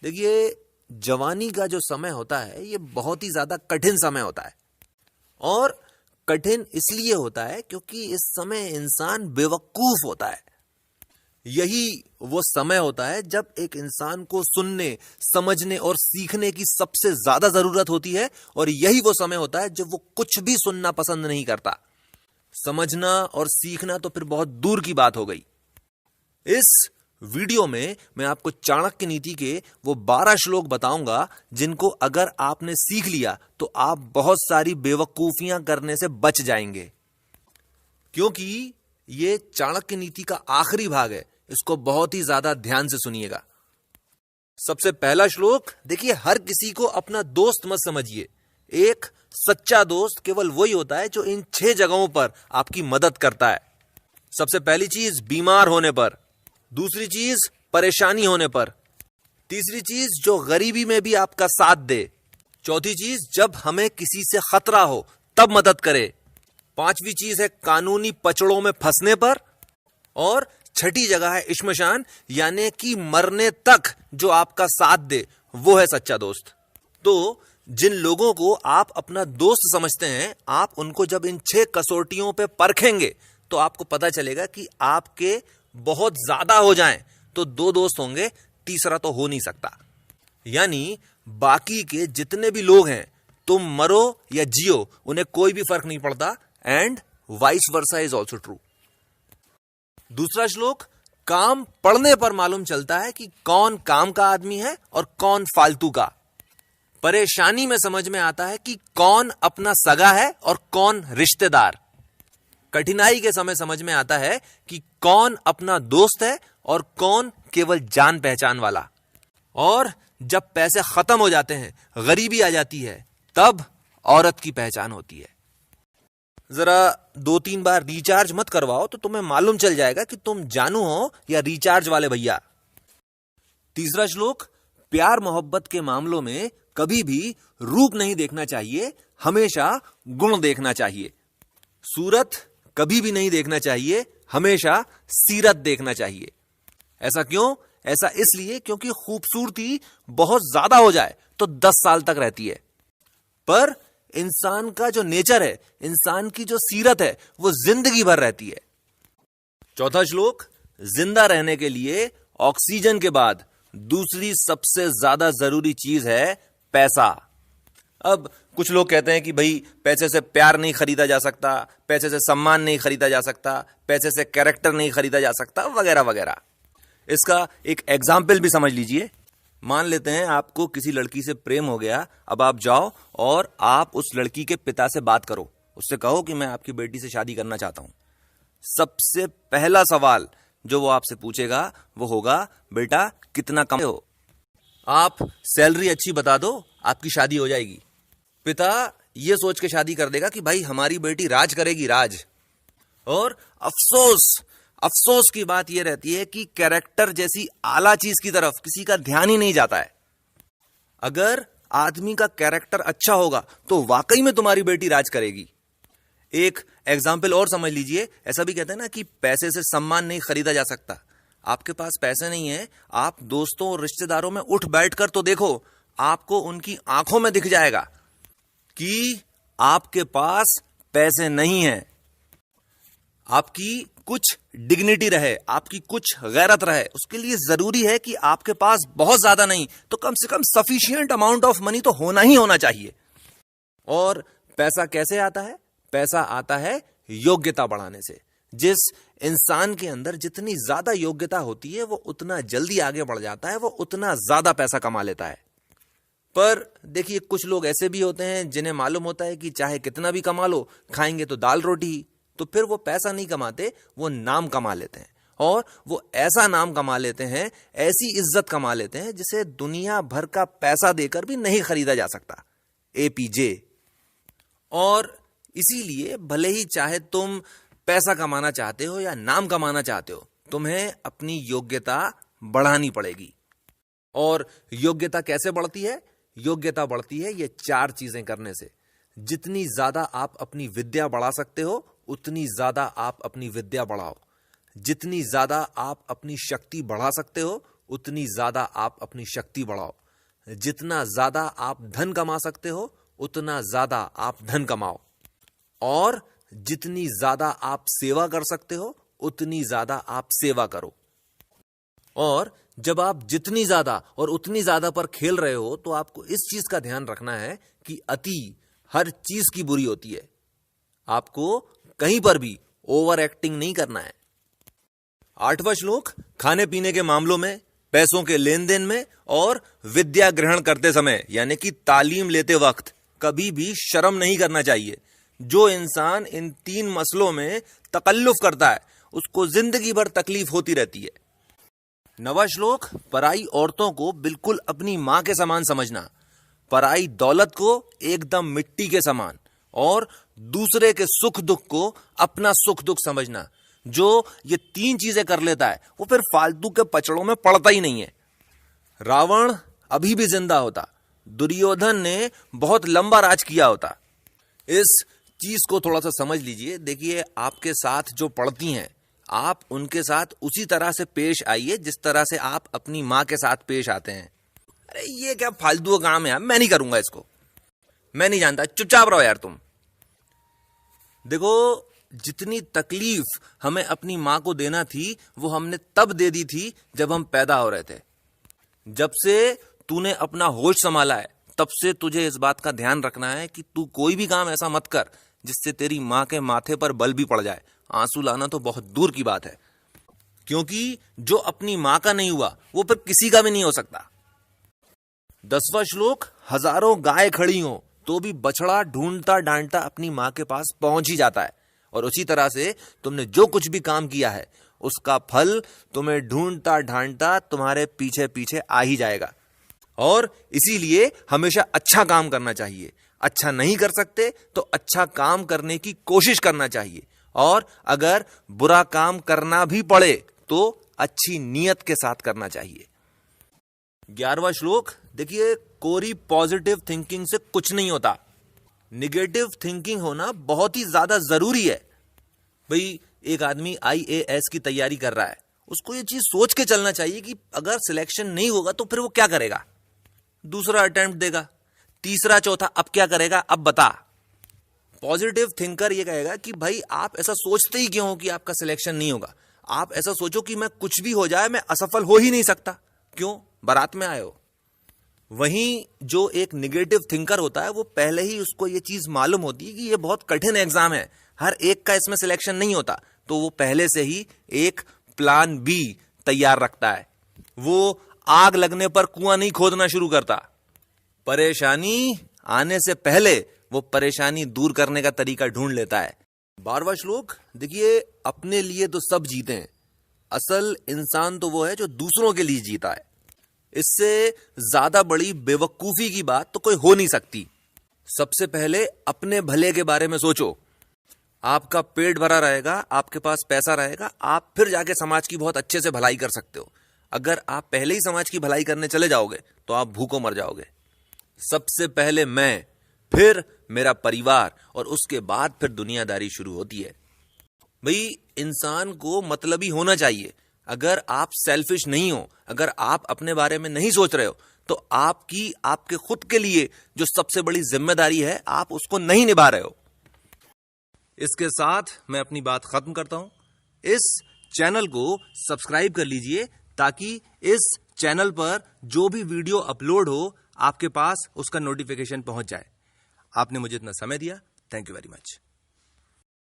देखिए, जवानी का जो समय होता है ये बहुत ही ज्यादा कठिन समय होता है। और कठिन इसलिए होता है क्योंकि इस समय इंसान बेवकूफ होता है। यही वो समय होता है जब एक इंसान को सुनने, समझने और सीखने की सबसे ज्यादा जरूरत होती है। और यही वो समय होता है जब वो कुछ भी सुनना पसंद नहीं करता। समझना और सीखना तो फिर बहुत दूर की बात हो गई। इस वीडियो में मैं आपको चाणक्य नीति के वो 12 श्लोक बताऊंगा जिनको अगर आपने सीख लिया तो आप बहुत सारी बेवकूफियां करने से बच जाएंगे। क्योंकि ये चाणक्य नीति का आखिरी भाग है, इसको बहुत ही ज्यादा ध्यान से सुनिएगा। सबसे पहला श्लोक देखिए, हर किसी को अपना दोस्त मत समझिए। एक सच्चा दोस्त केवल वही होता है जो इन 6 जगहों पर आपकी मदद करता है। सबसे पहली चीज, बीमार होने पर। दूसरी चीज, परेशानी होने पर। तीसरी चीज, जो गरीबी में भी आपका साथ दे। चौथी चीज, जब हमें किसी से खतरा हो तब मदद करे। पांचवी चीज है कानूनी पचड़ों में फंसने पर। और छठी जगह है इश्मशान, यानी कि मरने तक जो आपका साथ दे, वो है सच्चा दोस्त। तो जिन लोगों को आप अपना दोस्त समझते हैं, आप उनको जब इन 6 कसौटियों पे परखेंगे तो आपको पता चलेगा कि आपके बहुत ज्यादा हो जाएं तो 2 दोस्त होंगे, तीसरा तो हो नहीं सकता। यानी बाकी के जितने भी लोग हैं, तुम मरो या जियो, उन्हें कोई भी फर्क नहीं पड़ता। And vice versa is also true. दूसरा श्लोक, काम पढ़ने पर मालूम चलता है कि कौन काम का आदमी है और कौन फालतू का। परेशानी में समझ में आता है कि कौन अपना सगा है और कौन रिश्तेदार। कठिनाई के समय समझ में आता है कि कौन अपना दोस्त है और कौन केवल जान पहचान वाला। और जब पैसे खत्म हो जाते हैं, गरीबी आ जाती है, तब औरत की पहचान होती है। जरा 2-3 बार रिचार्ज मत करवाओ तो तुम्हें मालूम चल जाएगा कि तुम जानू हो या रिचार्ज वाले भैया। तीसरा श्लोक, प्यार मोहब्बत के मामलों में कभी भी रूप नहीं देखना चाहिए, हमेशा गुण देखना चाहिए। सूरत कभी भी नहीं देखना चाहिए, हमेशा सीरत देखना चाहिए। ऐसा क्यों? ऐसा इसलिए क्योंकि खूबसूरती बहुत ज्यादा हो जाए तो 10 साल तक रहती है, पर इंसान का जो नेचर है, इंसान की जो सीरत है, वो जिंदगी भर रहती है। चौथा श्लोक, जिंदा रहने के लिए ऑक्सीजन के बाद दूसरी सबसे ज्यादा जरूरी चीज है पैसा। अब कुछ लोग कहते हैं कि भाई पैसे से प्यार नहीं खरीदा जा सकता, पैसे से सम्मान नहीं खरीदा जा सकता, पैसे से कैरेक्टर नहीं खरीदा जा सकता, वगैरह वगैरह। इसका एक एग्जाम्पल भी समझ लीजिए। मान लेते हैं आपको किसी लड़की से प्रेम हो गया। अब आप जाओ और आप उस लड़की के पिता से बात करो, उससे कहो कि मैं आपकी बेटी से शादी करना चाहता हूं। सबसे पहला सवाल जो वो आपसे पूछेगा वो होगा, बेटा कितना कमाते हो? आप सैलरी अच्छी बता दो, आपकी शादी हो जाएगी। पिता ये सोच के शादी कर देगा कि भाई हमारी बेटी राज करेगी, राज। और अफसोस की बात यह रहती है कि कैरेक्टर जैसी आला चीज की तरफ किसी का ध्यान ही नहीं जाता है। अगर आदमी का कैरेक्टर अच्छा होगा तो वाकई में तुम्हारी बेटी राज करेगी। एक एग्जाम्पल और समझ लीजिए। ऐसा भी कहते हैं ना कि पैसे से सम्मान नहीं खरीदा जा सकता। आपके पास पैसे नहीं है, आप दोस्तों और रिश्तेदारों में उठ बैठ कर तो देखो, आपको उनकी आंखों में दिख जाएगा कि आपके पास पैसे नहीं है। आपकी कुछ डिग्निटी रहे, आपकी कुछ गैरत रहे, उसके लिए जरूरी है कि आपके पास बहुत ज्यादा नहीं तो कम से कम सफिशिएंट अमाउंट ऑफ मनी तो होना ही होना चाहिए। और पैसा कैसे आता है? पैसा आता है योग्यता बढ़ाने से। जिस इंसान के अंदर जितनी ज्यादा योग्यता होती है वो उतना जल्दी आगे बढ़ जाता है, वो उतना ज्यादा पैसा कमा लेता है। पर देखिए, कुछ लोग ऐसे भी होते हैं जिन्हें मालूम होता है कि चाहे कितना भी कमा लो, खाएंगे तो दाल रोटी। तो फिर वो पैसा नहीं कमाते, वो नाम कमा लेते हैं। और वो ऐसा नाम कमा लेते हैं, ऐसी इज्जत कमा लेते हैं जिसे दुनिया भर का पैसा देकर भी नहीं खरीदा जा सकता। APJ। और इसीलिए भले ही चाहे तुम पैसा कमाना चाहते हो या नाम कमाना चाहते हो, तुम्हें अपनी योग्यता बढ़ानी पड़ेगी। और योग्यता कैसे बढ़ती है? योग्यता बढ़ती है ये 4 चीजें करने से। जितनी ज्यादा आप अपनी विद्या बढ़ा सकते हो, उतनी ज्यादा आप अपनी विद्या बढ़ाओ। जितनी ज्यादा आप अपनी शक्ति बढ़ा सकते हो, उतनी ज्यादा आप अपनी शक्ति बढ़ाओ। जितना ज्यादा आप धन कमा सकते हो उतना ज्यादा आप धन कमाओ, और जितनी ज्यादा आप सेवा कर सकते हो उतनी ज्यादा आप सेवा करो। और जब आप जितनी ज्यादा और उतनी ज्यादा पर खेल रहे हो तो आपको इस चीज का ध्यान रखना है कि अति हर चीज की बुरी होती है। आपको कहीं पर भी ओवर एक्टिंग नहीं करना है। 8वां श्लोक, खाने पीने के मामलों में, पैसों के लेन देन में और विद्या ग्रहण करते समय यानी कि तालीम लेते वक्त कभी भी शर्म नहीं करना चाहिए। जो इंसान इन 3 मसलों में तकल्लुफ करता है उसको जिंदगी भर तकलीफ होती रहती है। 9वां श्लोक, पराई औरतों को बिल्कुल अपनी मां के समान समझना, पराई दौलत को एकदम मिट्टी के समान, और दूसरे के सुख दुख को अपना सुख दुख समझना। जो ये 3 चीजें कर लेता है वो फिर फालतू के पचड़ों में पड़ता ही नहीं है। रावण अभी भी जिंदा होता, दुर्योधन ने बहुत लंबा राज किया होता। इस चीज को थोड़ा सा समझ लीजिए। देखिए, आपके साथ जो पड़ती हैं, आप उनके साथ उसी तरह से पेश आइए जिस तरह से आप अपनी मां के साथ पेश आते हैं। अरे ये क्या फालतू का काम है, मैं नहीं करूंगा इसको, मैं नहीं जानता, चुपचाप रहो यार तुम। देखो, जितनी तकलीफ हमें अपनी मां को देना थी वो हमने तब दे दी थी जब हम पैदा हो रहे थे। जब से तूने अपना होश संभाला है तब से तुझे इस बात का ध्यान रखना है कि तू कोई भी काम ऐसा मत कर जिससे तेरी मां के माथे पर बल भी पड़ जाए। आंसू लाना तो बहुत दूर की बात है, क्योंकि जो अपनी मां का नहीं हुआ वो फिर किसी का भी नहीं हो सकता। 10वां श्लोक, हजारों गाय खड़ी हो तो भी बछड़ा ढूंढता डांटता अपनी मां के पास पहुंच ही जाता है। और उसी तरह से तुमने जो कुछ भी काम किया है उसका फल तुम्हें ढूंढता ढांढता तुम्हारे पीछे पीछे आ ही जाएगा। और इसीलिए हमेशा अच्छा काम करना चाहिए। अच्छा नहीं कर सकते तो अच्छा काम करने की कोशिश करना चाहिए, और अगर बुरा काम करना भी पड़े तो अच्छी नीयत के साथ करना चाहिए। 11वां श्लोक, देखिए, कोरी पॉजिटिव थिंकिंग से कुछ नहीं होता, निगेटिव थिंकिंग होना बहुत ही ज्यादा जरूरी है। भाई, एक आदमी IAS की तैयारी कर रहा है, उसको ये चीज सोच के चलना चाहिए कि अगर सिलेक्शन नहीं होगा तो फिर वो क्या करेगा, दूसरा अटेम्प्ट देगा, तीसरा चौथा, अब क्या करेगा, अब बता। पॉजिटिव थिंकर ये कहेगा कि भाई आप ऐसा सोचते ही क्यों हो कि आपका सिलेक्शन नहीं होगा। आप ऐसा सोचो कि मैं कुछ भी हो जाए मैं असफल हो ही नहीं सकता। क्यों, बारात में आए हो। वहीं जो एक निगेटिव थिंकर होता है वो पहले ही उसको ये चीज मालूम होती है कि ये बहुत कठिन एग्जाम है, हर एक का इसमें सिलेक्शन नहीं होता, तो वो पहले से ही एक प्लान बी तैयार रखता है। वो आग लगने पर कुआं नहीं खोदना शुरू करता। परेशानी आने से पहले वो परेशानी दूर करने का तरीका ढूंढ लेता है। 12वां श्लोक, देखिए, अपने लिए तो सब जीते हैं, असल इंसान तो वो है जो दूसरों के लिए जीता है। इससे ज्यादा बड़ी बेवकूफी की बात तो कोई हो नहीं सकती। सबसे पहले अपने भले के बारे में सोचो। आपका पेट भरा रहेगा, आपके पास पैसा रहेगा, आप फिर जाके समाज की बहुत अच्छे से भलाई कर सकते हो। अगर आप पहले ही समाज की भलाई करने चले जाओगे तो आप भूखों मर जाओगे। सबसे पहले मैं, फिर मेरा परिवार, और उसके बाद फिर दुनियादारी शुरू होती है। भाई, इंसान को मतलबी होना चाहिए। अगर आप सेल्फिश नहीं हो, अगर आप अपने बारे में नहीं सोच रहे हो, तो आपके खुद के लिए जो सबसे बड़ी जिम्मेदारी है आप उसको नहीं निभा रहे हो। इसके साथ मैं अपनी बात खत्म करता हूं। इस चैनल को सब्सक्राइब कर लीजिए ताकि इस चैनल पर जो भी वीडियो अपलोड हो आपके पास उसका नोटिफिकेशन पहुंच जाए। आपने मुझे इतना समय दिया, थैंक यू वेरी मच।